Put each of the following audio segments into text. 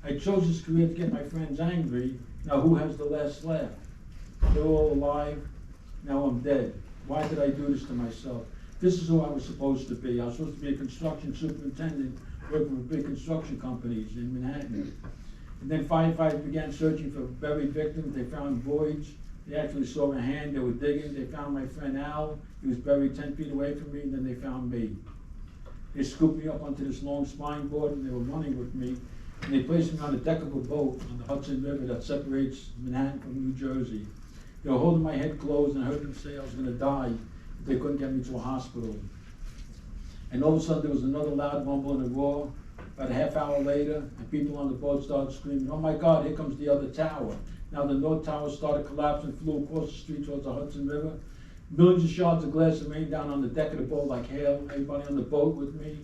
I chose this career to get my friends angry. Now who has the last laugh? They're all alive. Now I'm dead. Why did I do this to myself? This is who I was supposed to be. I was supposed to be a construction superintendent working with big construction companies in Manhattan. And then firefighters began searching for buried victims. They found voids. They actually saw a hand. They were digging. They found my friend Al. He was buried 10 feet away from me, and then they found me. They scooped me up onto this long spine board, and they were running with me. And they placed me on the deck of a boat on the Hudson River that separates Manhattan from New Jersey. They were holding my head closed, and I heard them say I was going to die if they couldn't get me to a hospital. And all of a sudden, there was another loud rumble and a roar. About a half hour later, and people on the boat started screaming, "Oh my God, here comes the other tower." Now the North Tower started collapsing, flew across the street towards the Hudson River. Millions of shards of glass rained down on the deck of the boat like hail. Everybody on the boat with me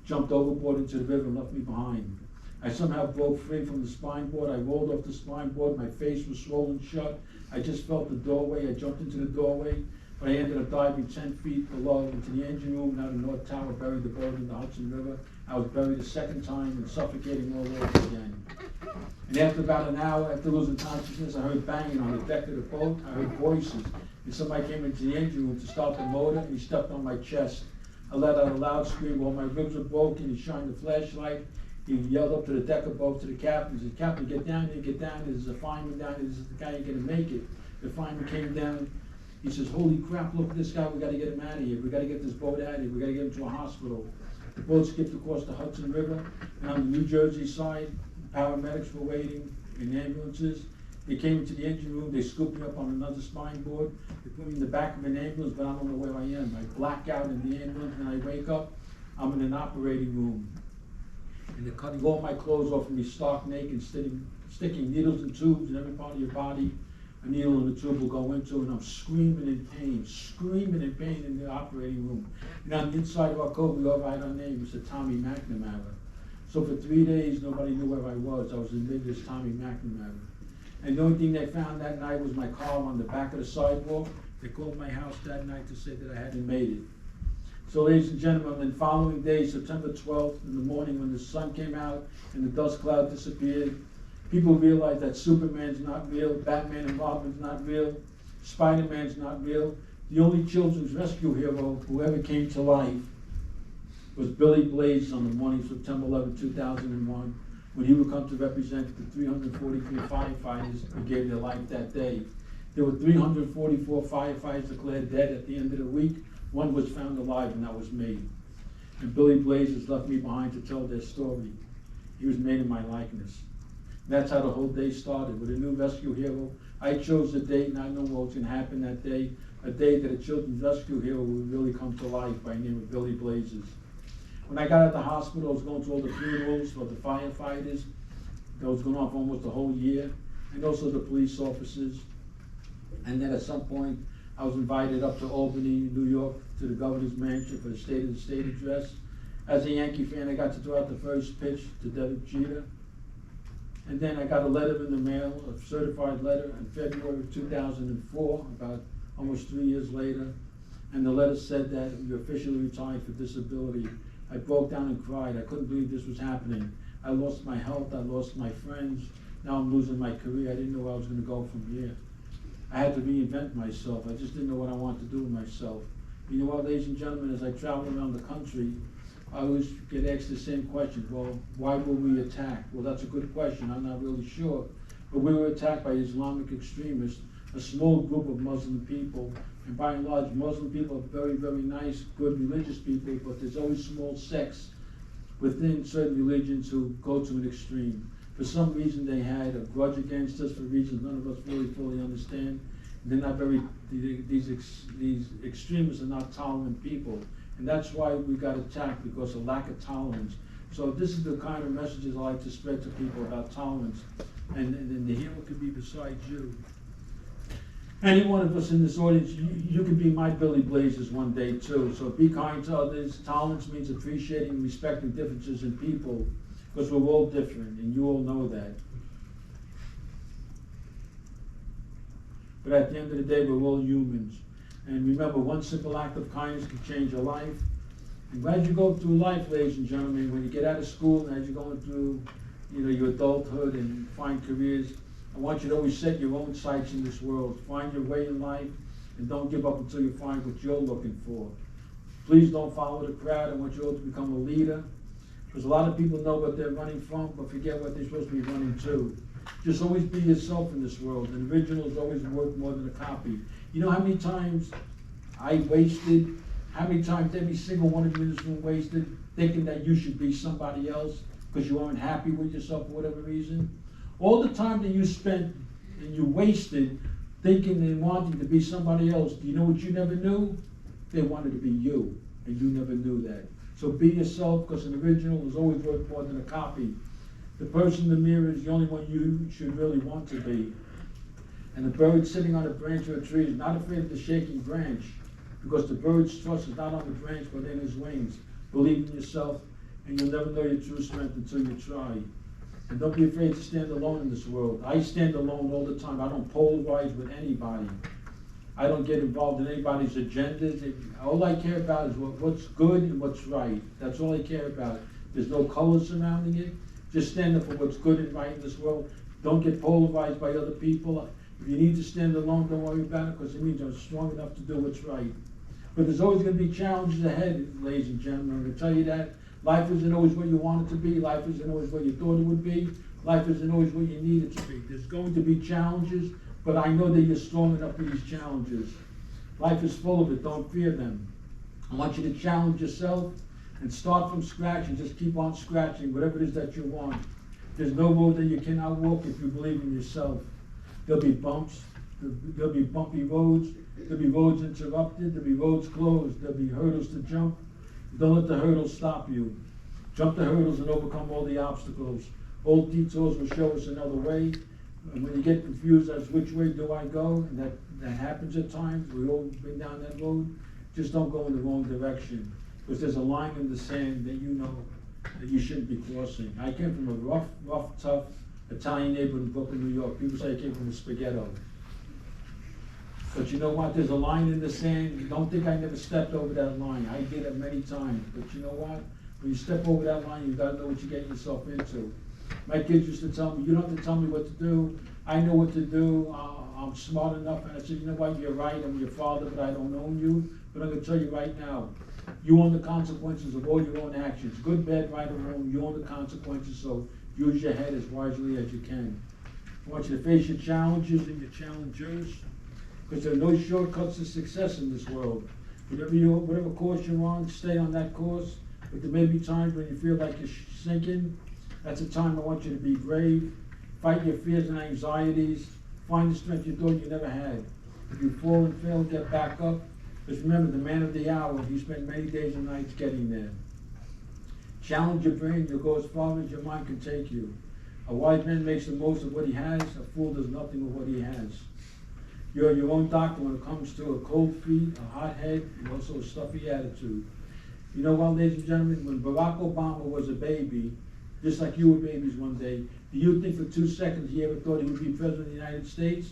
jumped overboard into the river and left me behind. I somehow broke free from the spine board. I rolled off the spine board. My face was swollen shut. I just felt the doorway. I jumped into the doorway, but I ended up diving 10 feet below into the engine room. Now the North Tower buried the boat in the Hudson River. I was buried a second time and suffocating all over again. And after about an hour, after losing consciousness, I heard banging on the deck of the boat. I heard voices. And somebody came into the engine room to start the motor, and he stepped on my chest. I let out a loud scream. While my ribs were broken, he shined the flashlight. He yelled up to the deck above to the captain. He said, "Captain, get down here, get down here. There's a fireman down here. This is the guy you're going to make it." The fireman came down. He says, "Holy crap, look at this guy. We got to get him out of here. We got to get this boat out of here. We got to get him to a hospital." The boat skipped across the Hudson River, and on the New Jersey side, paramedics were waiting in ambulances. They came into the engine room. They scooped me up on another spine board. They put me in the back of an ambulance, but I don't know where I am. I black out in the ambulance, and I wake up. I'm in an operating room. And they're cutting all my clothes off of me, stark naked, sticking needles and tubes in every part of your body. A needle and a tube will go into, and I'm screaming in pain in the operating room. And on the inside of our coat, we all write our name. It said Tommy McNamara. So for 3 days, nobody knew where I was. I was admitted as Tommy McNamara. And the only thing they found that night was my car on the back of the sidewalk. They called my house that night to say that I hadn't made it. So ladies and gentlemen, the following day, September 12th, in the morning when the sun came out and the dust cloud disappeared, people realized that Superman's not real, Batman and Robin's not real, Spider-Man's not real. The only children's rescue hero who ever came to life was Billy Blaze on the morning of September 11, 2001, when he would come to represent the 343 firefighters who gave their life that day. There were 344 firefighters declared dead at the end of the week. One was found alive, and that was me. And Billy Blaze has left me behind to tell their story. He was made in my likeness. And that's how the whole day started, with a new rescue hero. I chose the date, and I know what was going to happen that day, a day that a children's rescue hero would really come to life by the name of Billy Blazes. When I got out of the hospital, I was going through all the funerals for the firefighters. That was going on for almost a whole year, and also the police officers. And then at some point, I was invited up to Albany, New York, to the governor's mansion for the State of the State address. As a Yankee fan, I got to throw out the first pitch to Derek Jeter. And then I got a letter in the mail, a certified letter, in February of 2004, about almost 3 years later. And the letter said that you're officially retired for disability. I broke down and cried. I couldn't believe this was happening. I lost my health, I lost my friends. Now I'm losing my career. I didn't know where I was going to go from here. I had to reinvent myself. I just didn't know what I wanted to do with myself. You know what, ladies and gentlemen, as I travel around the country, I always get asked the same question. Well, why were we attacked? Well, that's a good question. I'm not really sure. But we were attacked by Islamic extremists, a small group of Muslim people. And by and large, Muslim people are very, very nice, good religious people, but there's always small sects within certain religions who go to an extreme. For some reason, they had a grudge against us for reasons none of us really fully understand. They're not very, these extremists are not tolerant people. And that's why we got attacked, because of lack of tolerance. So this is the kind of messages I like to spread to people about tolerance. And the hero could be besides you. Any one of us in this audience, you could be my Billy Blazes one day too. So be kind to others. Tolerance means appreciating and respecting differences in people, because we're all different, and you all know that. But at the end of the day, we're all humans. And remember, one simple act of kindness can change your life. And as you go through life, ladies and gentlemen, when you get out of school and as you're going through your adulthood and find careers. I want you to always set your own sights in this world. Find your way in life and don't give up until you find what you're looking for. Please don't follow the crowd. I want you all to become a leader, because a lot of people know what they're running from but forget what they're supposed to be running to. Just always be yourself in this world. An original is always worth more than a copy. You know how many times I wasted, how many times every single one of you in this room wasted thinking that you should be somebody else because you weren't happy with yourself for whatever reason? All the time that you spent and you wasted thinking and wanting to be somebody else, do you know what you never knew? They wanted to be you, and you never knew that. So be yourself, because an original is always worth more than a copy. The person in the mirror is the only one you should really want to be. And the bird sitting on a branch of a tree is not afraid of the shaking branch, because the bird's trust is not on the branch but in his wings. Believe in yourself, and you'll never know your true strength until you try. And don't be afraid to stand alone in this world. I stand alone all the time. I don't polarize with anybody. I don't get involved in anybody's agendas. All I care about is what's good and what's right. That's all I care about. There's no color surrounding it. Just stand up for what's good and right in this world. Don't get polarized by other people. If you need to stand alone, don't worry about it, because it means I'm strong enough to do what's right. But there's always going to be challenges ahead, ladies and gentlemen. I'm going to tell you that. Life isn't always what you want it to be. Life isn't always what you thought it would be. Life isn't always what you need it to be. There's going to be challenges, but I know that you're strong enough for these challenges. Life is full of it. Don't fear them. I want you to challenge yourself and start from scratch and just keep on scratching whatever it is that you want. There's no road that you cannot walk if you believe in yourself. There'll be bumps. There'll be bumpy roads. There'll be roads interrupted. There'll be roads closed. There'll be hurdles to jump. Don't let the hurdles stop you. Jump the hurdles and overcome all the obstacles. Old detours will show us another way. And when you get confused as which way do I go, and that happens at times, we've all been down that road, just don't go in the wrong direction. Because there's a line in the sand that you know that you shouldn't be crossing. I came from a rough, tough Italian neighborhood in Brooklyn, New York. People say I came from a spaghetto. But you know what? There's a line in the sand. Don't think I never stepped over that line. I did it many times. But you know what? When you step over that line, you got to know what you're getting yourself into. My kids used to tell me, you don't have to tell me what to do. I know what to do. I'm smart enough. And I said, you know what? You're right. I'm your father, but I don't own you. But I'm going to tell you right now, you own the consequences of all your own actions. Good, bad, right, or wrong. You own the consequences, so use your head as wisely as you can. I want you to face your challenges and your challengers, because there are no shortcuts to success in this world. Whatever course you're on, stay on that course. But there may be times when you feel like you're sinking. That's a time I want you to be brave. Fight your fears and anxieties. Find the strength you thought you never had. If you fall and fail, get back up. Because remember, the man of the hour, he spent many days and nights getting there. Challenge your brain. You'll go as far as your mind can take you. A wise man makes the most of what he has. A fool does nothing with what he has. You're your own doctor when it comes to a cold feet, a hot head, and also a stuffy attitude. You know what, ladies and gentlemen, when Barack Obama was a baby, just like you were babies one day, do you think for 2 seconds he ever thought he would be president of the United States?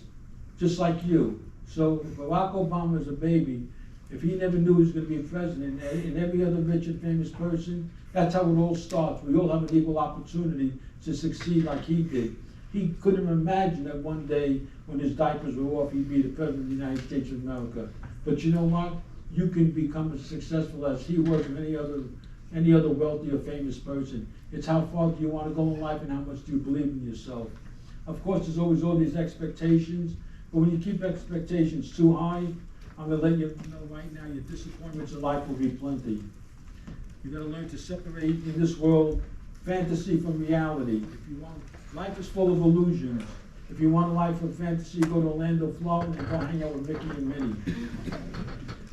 Just like you. So if Barack Obama is a baby, if he never knew he was going to be a president, and every other rich and famous person, that's how it all starts. We all have an equal opportunity to succeed like he did. He couldn't imagine that one day when his diapers were off, he'd be the president of the United States of America. But you know what? You can become as successful as he was or any other wealthy or famous person. It's how far do you want to go in life and how much do you believe in yourself. Of course, there's always all these expectations, but when you keep expectations too high, I'm going to let you know right now, your disappointments in life will be plenty. You've got to learn to separate in this world fantasy from reality. If you want, life is full of illusions. If you want a life of fantasy, go to Orlando, Florida, and go hang out with Mickey and Minnie.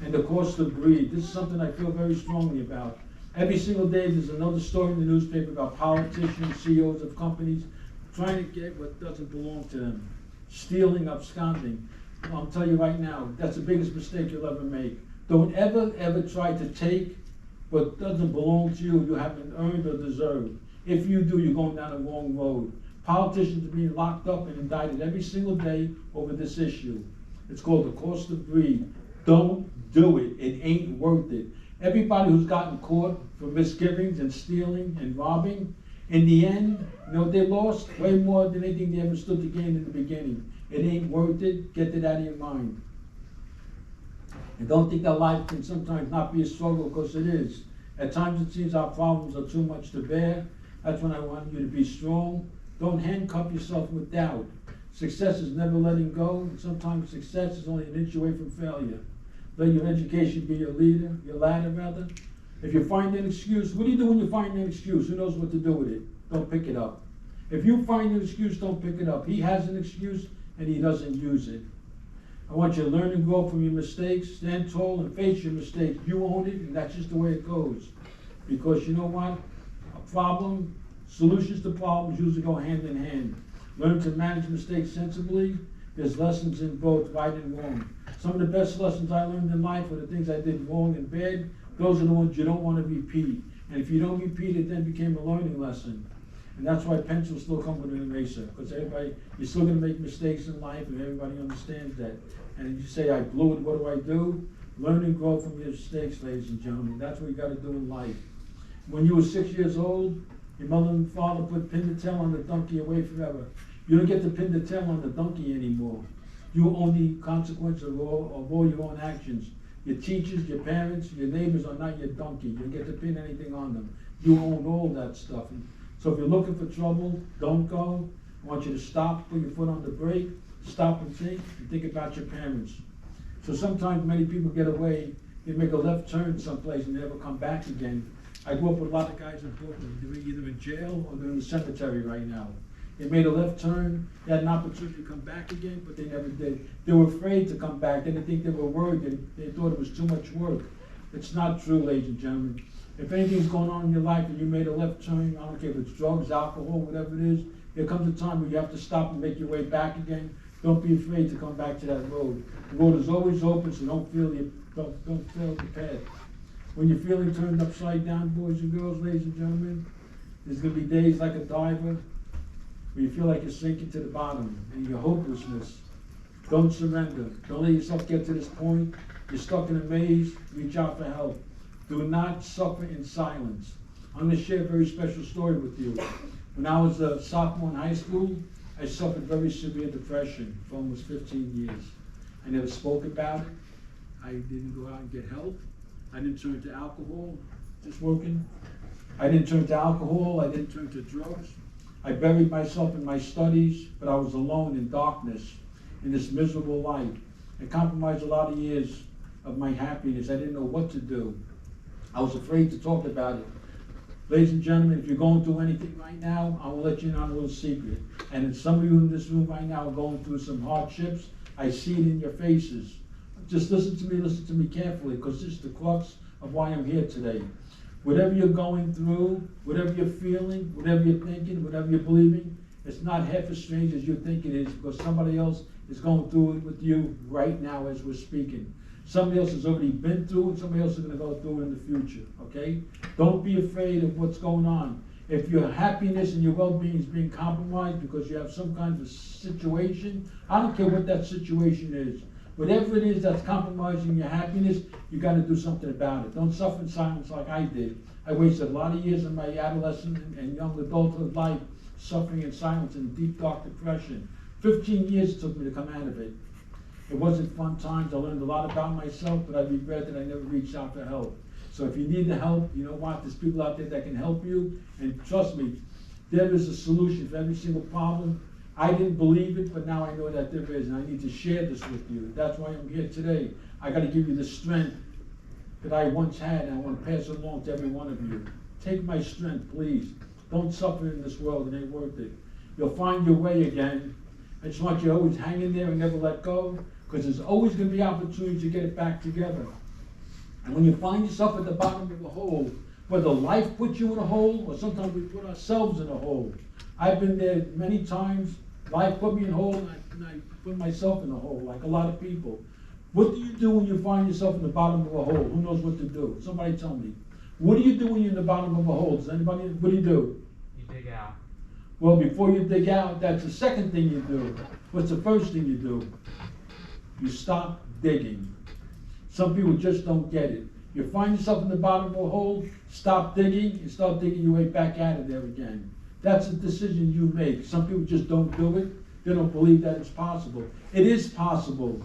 And the cost of greed. This is something I feel very strongly about. Every single day there's another story in the newspaper about politicians, CEOs of companies, trying to get what doesn't belong to them. Stealing, absconding. Well, I'll tell you right now, that's the biggest mistake you'll ever make. Don't ever try to take what doesn't belong to you, you haven't earned or deserved. If you do, you're going down the wrong road. Politicians are being locked up and indicted every single day over this issue. It's called the cost of greed. Don't do it. It ain't worth it. Everybody who's gotten caught for misgivings and stealing and robbing, In the end, you know what they lost? Way more than anything they ever stood to gain in the beginning. It ain't worth it. Get it out of your mind. And don't think that life can sometimes not be a struggle, because it is. At times it seems our problems are too much to bear. That's when I want you to be strong. Don't handcuff yourself with doubt. Success is never letting go, and sometimes success is only an inch away from failure. Let your education be your leader, your ladder rather. If you find an excuse, what do you do when you find an excuse? Who knows what to do with it? Don't pick it up. If you find an excuse, don't pick it up. He has an excuse and he doesn't use it. I want you to learn and grow from your mistakes. Stand tall and face your mistakes. You own it, and that's just the way it goes. Because you know what? Solutions to problems usually go hand in hand. Learn to manage mistakes sensibly. There's lessons in both right and wrong. Some of the best lessons I learned in life are the things I did wrong and bad. Those are the ones you don't want to repeat. And if you don't repeat it, then became a learning lesson. And that's why pencils still come with an eraser. Because you're still going to make mistakes in life, and everybody understands that. And if you say, I blew it, what do I do? Learn and grow from your mistakes, ladies and gentlemen. That's what you got to do in life. When you were 6 years old, your mother and father put pin the tail on the donkey away forever. You don't get to pin the tail on the donkey anymore. You own the consequence of all your own actions. Your teachers, your parents, your neighbors are not your donkey. You don't get to pin anything on them. You own all that stuff. So if you're looking for trouble, don't go. I want you to stop, put your foot on the brake, stop and think about your parents. So sometimes many people get away, they make a left turn someplace and they never come back again. I grew up with a lot of guys in Brooklyn. They were either in jail or they're in the cemetery right now. They made a left turn, they had an opportunity to come back again, but they never did. They were afraid to come back. They didn't think they were worried. They thought it was too much work. It's not true, ladies and gentlemen. If anything's going on in your life and you made a left turn, I don't care if it's drugs, alcohol, whatever it is, there comes a time where you have to stop and make your way back again. Don't be afraid to come back to that road. The road is always open, so don't fail the path. When you're feeling turned upside down, boys and girls, ladies and gentlemen, there's going to be days like a diver where you feel like you're sinking to the bottom and your hopelessness. Don't surrender. Don't let yourself get to this point. You're stuck in a maze. Reach out for help. Do not suffer in silence. I'm going to share a very special story with you. When I was a sophomore in high school, I suffered very severe depression for almost 15 years. I never spoke about it. I didn't go out and get help. I didn't turn to alcohol, just working. I didn't turn to alcohol. I didn't turn to drugs. I buried myself in my studies, but I was alone in darkness, in this miserable life. I compromised a lot of years of my happiness. I didn't know what to do. I was afraid to talk about it. Ladies and gentlemen, if you're going through anything right now, I will let you know a little secret. And some of you in this room right now are going through some hardships. I see it in your faces. Just listen to me carefully, because this is the crux of why I'm here today. Whatever you're going through, whatever you're feeling, whatever you're thinking, whatever you're believing, it's not half as strange as you think it is, because somebody else is going through it with you right now as we're speaking. Somebody else has already been through it, somebody else is going to go through it in the future, okay? Don't be afraid of what's going on. If your happiness and your well-being is being compromised because you have some kind of situation, I don't care what that situation is. Whatever it is that's compromising your happiness, you got to do something about it. Don't suffer in silence like I did. I wasted a lot of years of my adolescent and young adulthood life suffering in silence and deep, dark depression. 15 years it took me to come out of it. It wasn't fun times. I learned a lot about myself, but I regret that I never reached out for help. So if you need the help, you know what? There's people out there that can help you. And trust me, there is a solution for every single problem. I didn't believe it, but now I know that there is, and I need to share this with you. That's why I'm here today. I got to give you the strength that I once had, and I want to pass it along to every one of you. Take my strength, please. Don't suffer in this world. It ain't worth it. You'll find your way again. I just want you to always hang in there and never let go, because there's always going to be opportunities to get it back together. And when you find yourself at the bottom of a hole, whether life puts you in a hole or sometimes we put ourselves in a hole. I've been there many times. Life put me in a hole, and I put myself in a hole, like a lot of people. What do you do when you find yourself in the bottom of a hole? Who knows what to do? Somebody tell me. What do you do when you're in the bottom of a hole? Does anybody? What do? You dig out. Well, before you dig out, that's the second thing you do. What's the first thing you do? You stop digging. Some people just don't get it. You find yourself in the bottom of a hole, stop digging, and start digging your way back out of there again. That's a decision you make. Some people just don't do it. They don't believe that it's possible. It is possible.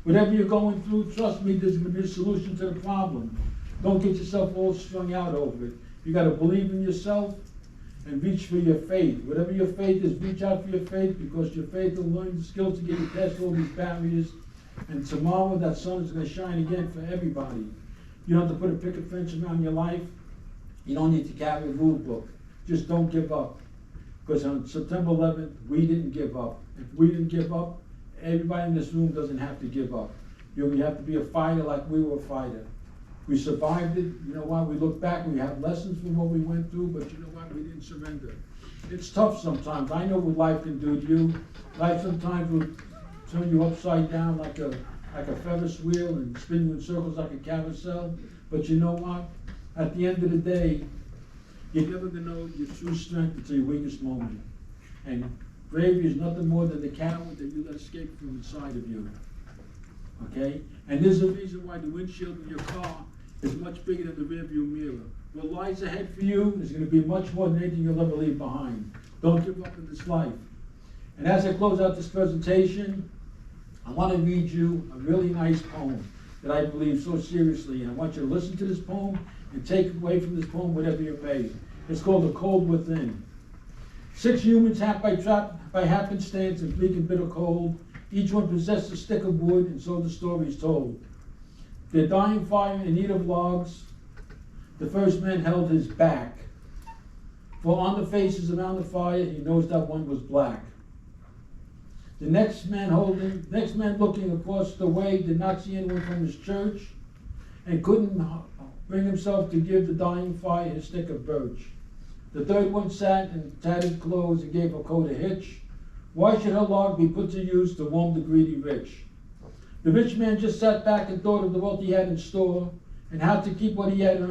Whatever you're going through, trust me, there's going to be a solution to the problem. Don't get yourself all strung out over it. You got to believe in yourself and reach for your faith. Whatever your faith is, reach out for your faith, because your faith will learn the skills to get you past all these barriers. And tomorrow that sun is going to shine again for everybody. You don't have to put a picket fence around your life. You don't need to carry a rule book. Just don't give up. Because on September 11th, we didn't give up. If we didn't give up, everybody in this room doesn't have to give up. You have to be a fighter like we were a fighter. We survived it. You know what? We look back and we have lessons from what we went through, but you know what? We didn't surrender. It's tough sometimes. I know what life can do to you. Life sometimes will turn you upside down like a Ferris wheel and spin you in circles like a carousel. But you know what? At the end of the day, you're never going to know your true strength until your weakest moment. And bravery is nothing more than the coward that you let escape from inside of you. Okay? And there's a reason why the windshield in your car is much bigger than the rearview mirror. What lies ahead for you is going to be much more than anything you'll ever leave behind. Don't give up in this life. And as I close out this presentation, I want to read you a really nice poem that I believe so seriously. And I want you to listen to this poem and take away from this poem whatever you may. It's called The Cold Within. 6 humans trapped by happenstance in bleak and bitter cold. Each one possessed a stick of wood, and so the story's told. Their dying fire in need of logs, the first man held his back. For on the faces around the fire, he knows that one was black. The next man looking across the way did not see anyone from his church, and couldn't bring himself to give the dying fire his stick of birch. The third one sat in tattered clothes and gave her coat a hitch. Why should her log be put to use to warm the greedy rich? The rich man just sat back and thought of the wealth he had in store, and how to keep what he had earned